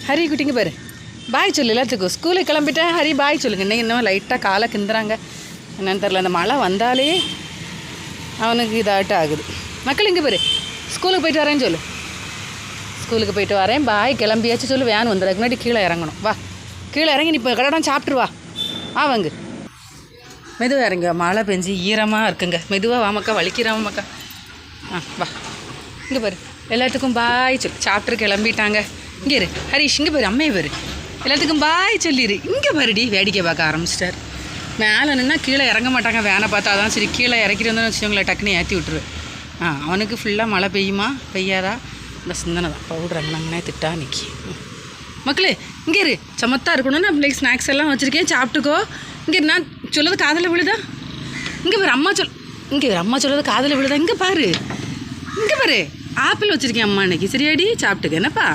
ஹரிக்குட்டிங்க பாரு பாய் சொல்லு எல்லாத்துக்கும். ஸ்கூலுக்கு கிளம்பிட்டேன் ஹரி பாய் சொல்லுங்க. இன்னைக்கு இன்னும் லைட்டாக காலை கிந்துறாங்க என்னன்னு தெரில. அந்த மழை வந்தாலே அவனுக்கு இதாகிட்ட ஆகுது. மக்கள் இங்கே பாரு ஸ்கூலுக்கு போயிட்டு வரேன்னு சொல்லு. ஸ்கூலுக்கு போயிட்டு வரேன் பாய் கிளம்பியாச்சு சொல்லு. வேன் வந்துடுறதுக்கு முன்னாடி கீழே இறங்கணும். வா கீழே இறங்கி நீ இப்போ கடன் சாப்பிட்ரு வா. வாங்க மெதுவாக இறங்க. மழை பெஞ்சு ஈரமாக இருக்குங்க. மெதுவாக வாமக்கா வலிக்கிறாமக்கா. வா இங்கே பாரு எல்லாத்துக்கும் பாய் சொல்லு. சாப்பிட்ரு கிளம்பிட்டாங்க. இங்கே இரு ஹரிஷ் இங்கே பாரு அம்மையை பாரு எல்லாத்துக்கும் பாய் சொல்லிடு. இங்கே பாருடி வேடிக்கை பார்க்க ஆரம்பிச்சிட்டார். மேலே நின்னா கீழே இறங்க மாட்டாங்க. வேனை பார்த்தா தான் சரி கீழே இறக்கிட்டு வந்தோன்னு வச்சுக்கோங்களேன் டக்குன்னு ஏற்றி விட்ருவேன். அவனுக்கு ஃபுல்லாக மழை பெய்யுமா பெய்யாதா இந்த சிந்தனை தான். பவுட்ரு அங்கனே திட்டா நிற்கி. மக்களே இங்கே இரு சமத்தாக இருக்கணும்னு பிள்ளைக்கு ஸ்நாக்ஸ் எல்லாம் வச்சுருக்கேன் சாப்பிட்டுக்கோ. இங்கே நான் சொல்லது காதில் விழுதா. இங்கே பாரு அம்மா இங்கே அம்மா சொல்லது காதில் விழுதா. இங்கே பாரு ஆப்பிள் வச்சுருக்கேன் அம்மா இன்னைக்கு. சரியாடி சாப்பிட்டுக்க என்னப்பா.